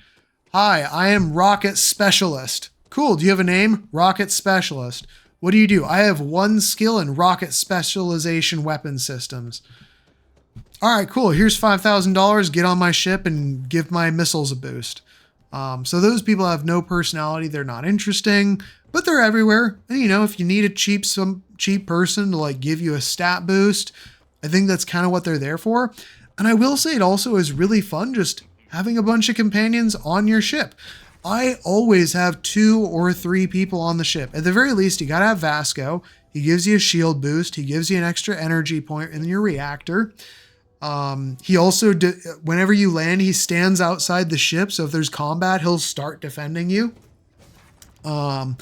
hi, I am Rocket Specialist. Cool. Do you have a name? Rocket Specialist. What do you do? I have one skill in rocket specialization weapon systems. All right, cool. Here's $5,000. Get on my ship and give my missiles a boost. So those people have no personality. They're not interesting, but they're everywhere. And, you know, if you need some cheap person to like give you a stat boost, I think that's kind of what they're there for. And I will say it also is really fun just having a bunch of companions on your ship. I always have 2 or 3 people on the ship. At the very least, you got to have Vasco. He gives you a shield boost. He gives you an extra energy point in your reactor. He also, whenever you land, he stands outside the ship. So if there's combat, he'll start defending you. And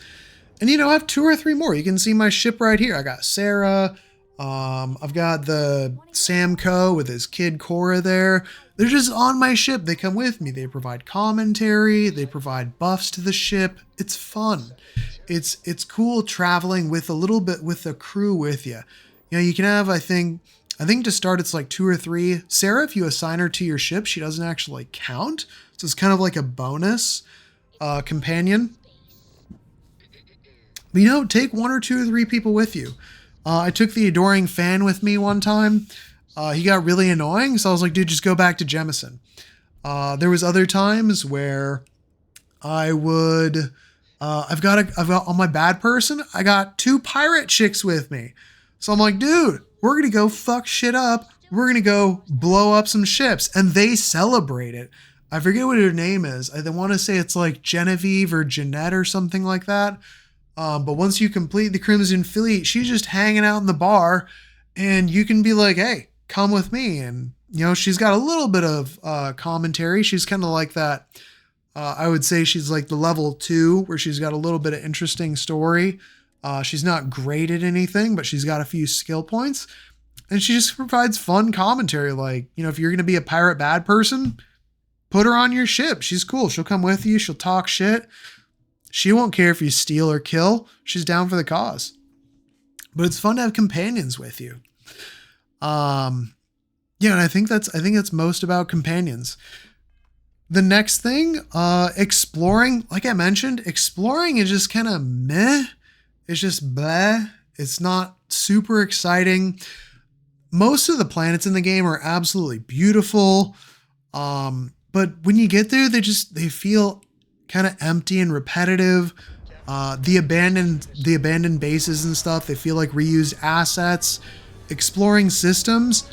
you know, I have 2 or 3 more. You can see my ship right here. I got Sarah. I've got the Samco with his kid Cora there. They're just on my ship. They come with me. They provide commentary. They provide buffs to the ship. It's fun. It's cool traveling with a little bit with the crew with you. You know, you can have, I think to start, it's like 2 or 3. Sarah, if you assign her to your ship, she doesn't actually count. So it's kind of like a bonus companion. But, you know, take 1 or 2 or 3 people with you. I took the adoring fan with me one time. He got really annoying, so I was like, dude, just go back to Jemison. There was other times where I would, I've got on my bad person, I got 2 pirate chicks with me. So I'm like, dude, we're going to go fuck shit up. We're going to go blow up some ships. And they celebrate it. I forget what her name is. I want to say it's like Genevieve or Jeanette or something like that. But once you complete the Crimson Fleet, she's just hanging out in the bar and you can be like, hey, come with me. And, you know, she's got a little bit of commentary. She's kind of like that. I would say she's like the level 2 where she's got a little bit of interesting story. She's not great at anything, but she's got a few skill points and she just provides fun commentary. Like, you know, if you're going to be a pirate bad person, put her on your ship. She's cool. She'll come with you. She'll talk shit. She won't care if you steal or kill. She's down for the cause. But it's fun to have companions with you. Yeah, and I think that's most about companions. The next thing, exploring, like I mentioned, exploring is just kind of meh. It's just bleh. It's not super exciting. Most of the planets in the game are absolutely beautiful. But when you get there, they feel kind of empty and repetitive. The abandoned bases and stuff, they feel like reused assets. Exploring systems,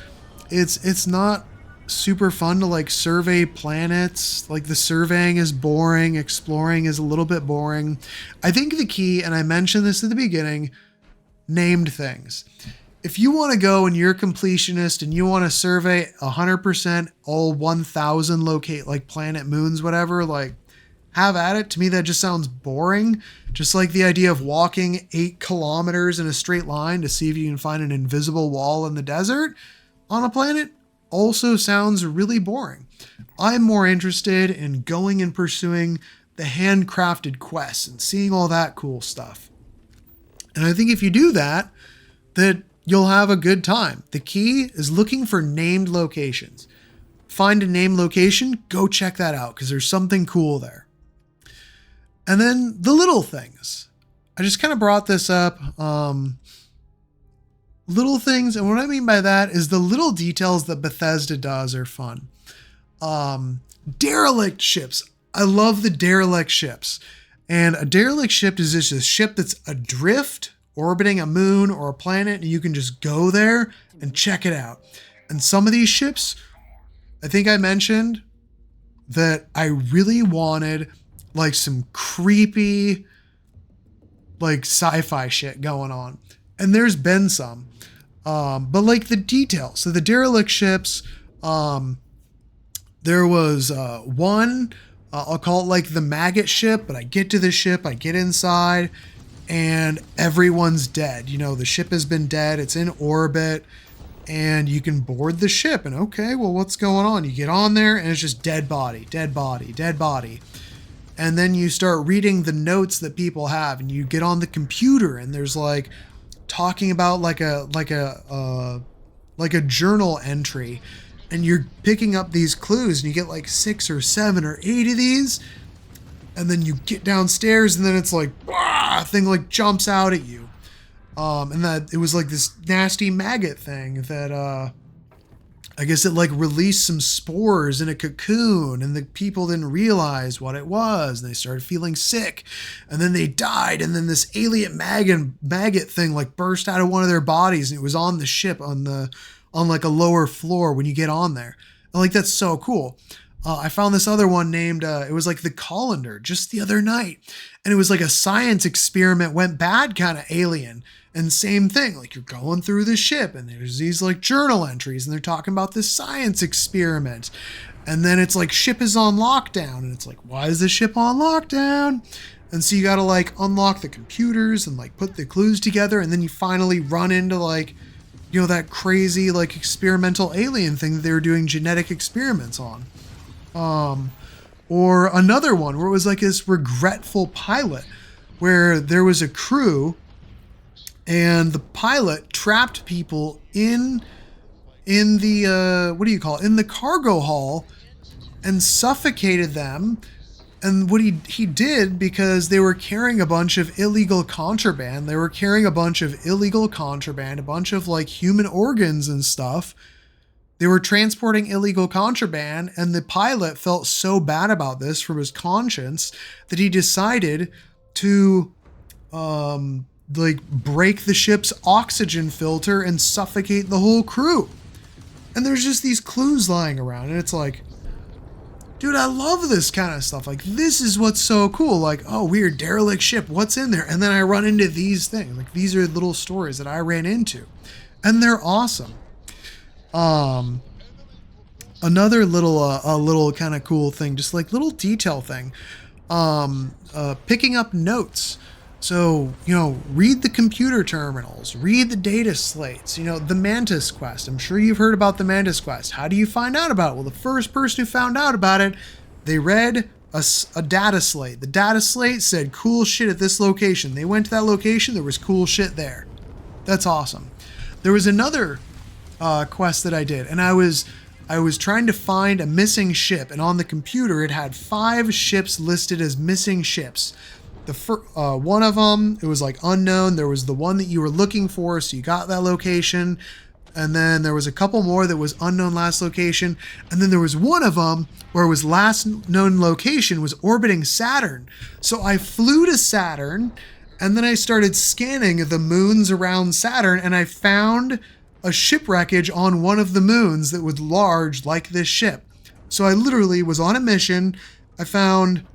it's not super fun to like survey planets. Like the surveying is boring, exploring is a little bit boring. I think the key, and I mentioned this at the beginning, named things. If you want to go and you're a completionist and you want to survey 100% all 1,000 locate like planet, moons, whatever, like have at it. To me, that just sounds boring. Just like the idea of walking 8 kilometers in a straight line to see if you can find an invisible wall in the desert on a planet also sounds really boring. I'm more interested in going and pursuing the handcrafted quests and seeing all that cool stuff. And I think if you do that you'll have a good time. The key is looking for named locations. Find a named location, go check that out because there's something cool there. And then the little things. I just kind of brought this up. Little things, and what I mean by that is the little details that Bethesda does are fun. Derelict ships. I love the derelict ships. And a derelict ship is just a ship that's adrift, orbiting a moon or a planet, and you can just go there and check it out. And some of these ships, I think I mentioned that I really wanted like some creepy, like sci-fi shit going on. And there's been some. But like the details. So the derelict ships, there was one, I'll call it like the maggot ship, but I get to the ship, I get inside, and everyone's dead. You know, the ship has been dead, it's in orbit, and you can board the ship, and okay, well, what's going on? You get on there, and it's just dead body, dead body, dead body. And then you start reading the notes that people have, and you get on the computer, and there's like talking about like a journal entry, and you're picking up these clues, and you get like 6 or 7 or 8 of these. and then you get downstairs, and then it's like, a thing like jumps out at you. And that it was like this nasty maggot thing that, I guess it like released some spores in a cocoon, and the people didn't realize what it was, and they started feeling sick, and then they died, and then this alien maggot thing like burst out of one of their bodies, and it was on the ship on like a lower floor when you get on there. And like, that's so cool. I found this other one named, it was like the Colander just the other night. And it was like a science experiment went bad kind of alien. And same thing, like you're going through the ship and there's these like journal entries and they're talking about this science experiment. And then it's like ship is on lockdown. And it's like, why is the ship on lockdown? And so you got to like unlock the computers and like put the clues together. And then you finally run into like, you know, that crazy like experimental alien thing that they were doing genetic experiments on. Or another one where it was like this regretful pilot where there was a crew and the pilot trapped people in the, what do you call it? In the cargo hall and suffocated them. And what he did, because they were carrying a bunch of illegal contraband, a bunch of like human organs and stuff. They were transporting illegal contraband, and the pilot felt so bad about this from his conscience that he decided to like break the ship's oxygen filter and suffocate the whole crew. And there's just these clues lying around, and it's like, dude, I love this kind of stuff. Like, this is what's so cool. Like, oh, weird derelict ship, what's in there? And then I run into these things. Like, these are little stories that I ran into, and they're awesome. Another little kind of cool thing, just like little detail thing, picking up notes. So, you know, read the computer terminals, read the data slates, you know, the Mantis Quest. I'm sure you've heard about the Mantis Quest. How do you find out about it? Well, the first person who found out about it, they read a data slate. The data slate said cool shit at this location. They went to that location, there was cool shit there. That's awesome. There was another quest that I did, and I was trying to find a missing ship, and on the computer it had 5 ships listed as missing ships. The one of them, it was like unknown. There was the one that you were looking for, so you got that location, and then there was a couple more that was unknown last location, and then there was one of them where it was last known location was orbiting Saturn. So I flew to Saturn, and then I started scanning the moons around Saturn, and I found a shipwreckage on one of the moons that was large like this ship. So I literally was on a mission. I found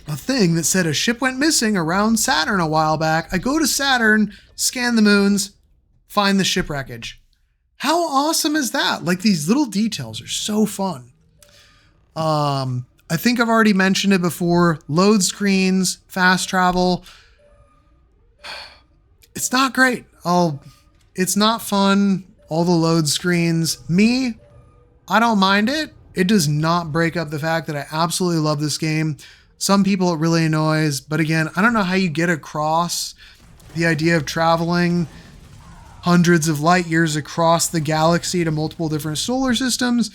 a thing that said a ship went missing around Saturn a while back. I go to Saturn, scan the moons, find the shipwreckage. How awesome is that? Like, these little details are so fun. I think I've already mentioned it before. Load screens, fast travel. It's not great. It's not fun, all the load screens. Me, I don't mind it. It does not break up the fact that I absolutely love this game. Some people it really annoys, but again, I don't know how you get across the idea of traveling hundreds of light years across the galaxy to multiple different solar systems.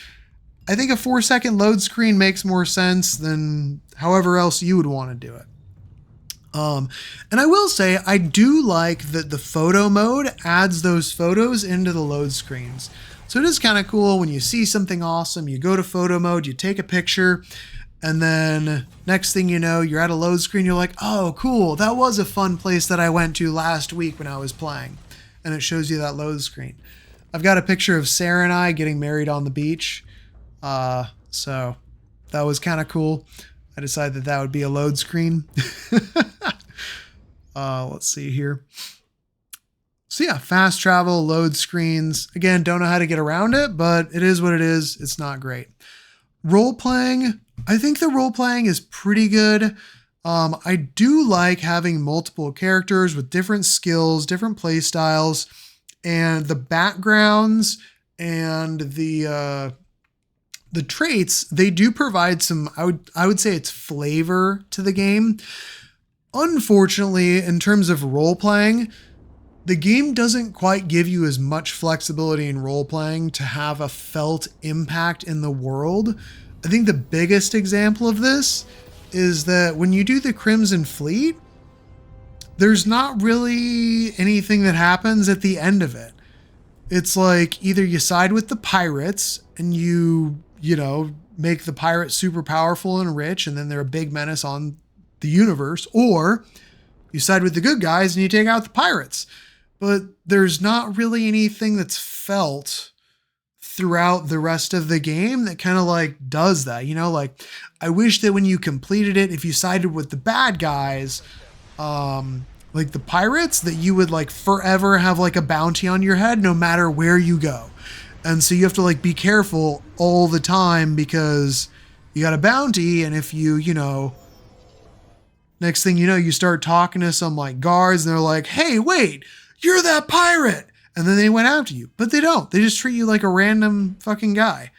I think a 4-second load screen makes more sense than however else you would want to do it. And I will say, I do like that the photo mode adds those photos into the load screens. So it is kind of cool when you see something awesome, you go to photo mode, you take a picture, and then next thing you know, you're at a load screen, you're like, oh, cool, that was a fun place that I went to last week when I was playing. And it shows you that load screen. I've got a picture of Sarah and I getting married on the beach. So that was kind of cool. I decided that would be a load screen. Let's see here. So yeah, fast travel, load screens. Again, don't know how to get around it, but it is what it is. It's not great. Role playing. I think the role playing is pretty good. I do like having multiple characters with different skills, different play styles, and the backgrounds and the traits, they do provide some, I would say it's flavor to the game. Unfortunately, in terms of role playing, the game doesn't quite give you as much flexibility in role playing to have a felt impact in the world. I think the biggest example of this is that when you do the Crimson Fleet, there's not really anything that happens at the end of it. It's like either you side with the pirates and you know, make the pirates super powerful and rich, and then they're a big menace on the universe, or you side with the good guys and you take out the pirates. But there's not really anything that's felt throughout the rest of the game that kind of like does that. You know, like I wish that when you completed it, if you sided with the bad guys, like the pirates, that you would like forever have like a bounty on your head no matter where you go. And so you have to like be careful all the time because you got a bounty. And if you know, next thing you know, you start talking to some like guards and they're like, hey, wait, you're that pirate. And then they went after you, but they don't. They just treat you like a random fucking guy.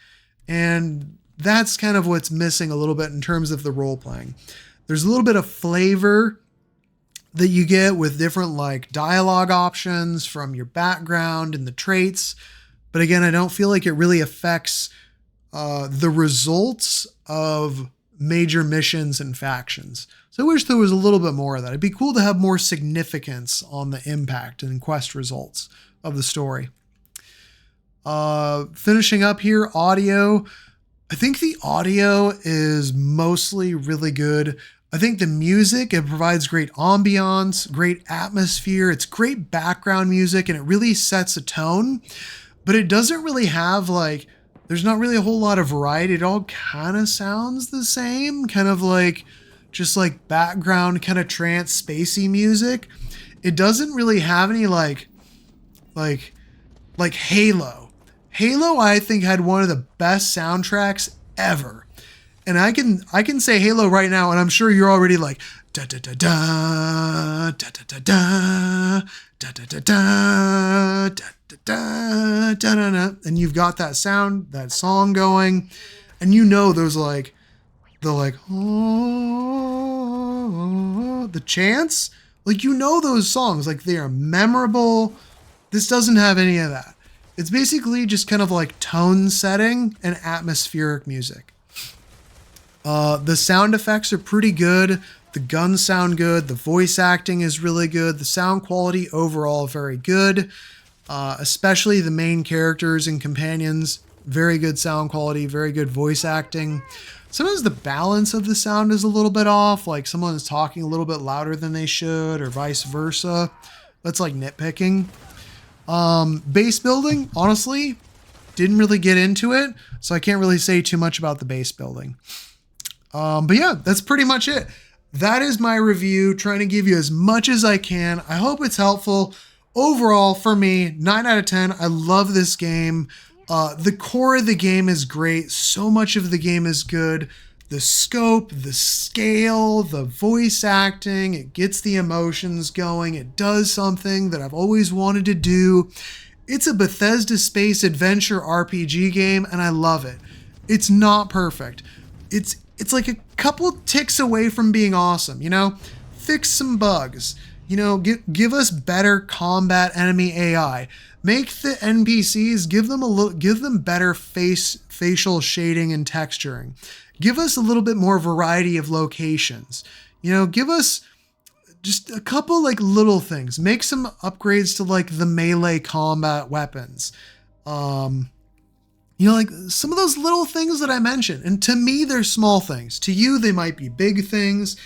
And that's kind of what's missing a little bit in terms of the role playing. There's a little bit of flavor that you get with different like dialogue options from your background and the traits. But again, I don't feel like it really affects the results of major missions and factions. So I wish there was a little bit more of that. It'd be cool to have more significance on the impact and quest results of the story. Finishing up here, audio. I think the audio is mostly really good. I think the music, it provides great ambiance, great atmosphere. It's great background music and it really sets a tone, but it doesn't really have like, there's not really a whole lot of variety. It all kind of sounds the same, kind of like just like background kind of trance spacey music. It doesn't really have any like Halo. Halo, I think, had one of the best soundtracks ever. And I can say Halo right now, and I'm sure you're already like da da da da da da da da da da da da da da da, and you've got that sound, that song going, and you know those like the like oh, the chants, like you know those songs, like they are memorable. This doesn't have any of that. It's basically just kind of like tone setting and atmospheric music. The sound effects are pretty good. The guns sound good. The voice acting is really good. The sound quality overall very good. Especially the main characters and companions. Very good sound quality, very good voice acting. Sometimes the balance of the sound is a little bit off, like someone is talking a little bit louder than they should or vice versa. That's like nitpicking. Base building, honestly, didn't really get into it, so I can't really say too much about the base building. But yeah, that's pretty much it. That is my review, trying to give you as much as I can. I hope it's helpful. Overall, for me, 9 out of 10. I love this game. The core of the game is great. So much of the game is good. The scope, the scale, the voice acting, it gets the emotions going. It does something that I've always wanted to do. It's a Bethesda space adventure RPG game, and I love it. It's not perfect. It's like a couple ticks away from being awesome, you know? Fix some bugs. You know, give us better combat enemy AI. Make the NPCs, give them better facial shading and texturing. Give us a little bit more variety of locations. You know, give us just a couple like little things. Make some upgrades to like the melee combat weapons. You know, like some of those little things that I mentioned. And to me, they're small things. To you, they might be big things.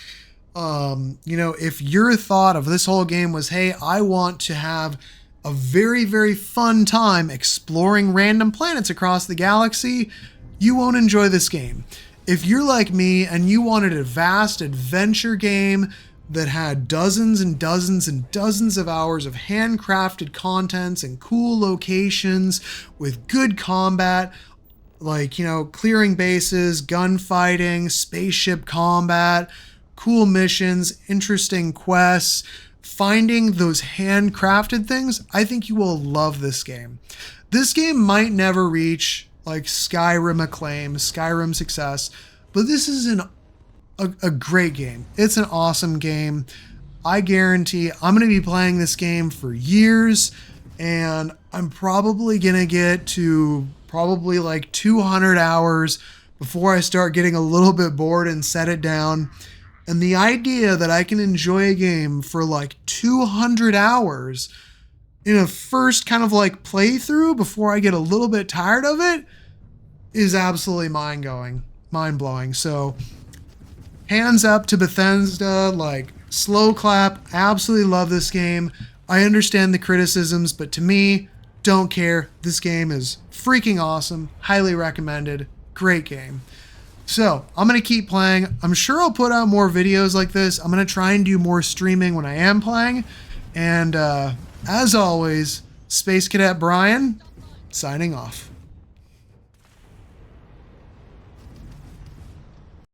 You know, if your thought of this whole game was, hey, I want to have a very, very fun time exploring random planets across the galaxy, you won't enjoy this game. If you're like me and you wanted a vast adventure game that had dozens and dozens and dozens of hours of handcrafted contents and cool locations with good combat, like, you know, clearing bases, gunfighting, spaceship combat, cool missions, interesting quests, finding those handcrafted things, I think you will love this game. This game might never reach like Skyrim acclaim, Skyrim success, but this is a great game. It's an awesome game. I guarantee I'm going to be playing this game for years, and I'm probably going to get to probably like 200 hours before I start getting a little bit bored and set it down. And the idea that I can enjoy a game for like 200 hours in a first kind of like playthrough before I get a little bit tired of it is absolutely mind blowing. So hands up to Bethesda, like slow clap. Absolutely love this game. I understand the criticisms, but to me, don't care. This game is freaking awesome. Highly recommended. Great game. So I'm going to keep playing. I'm sure I'll put out more videos like this. I'm going to try and do more streaming when I am playing. And as always, Space Cadet Brian, signing off.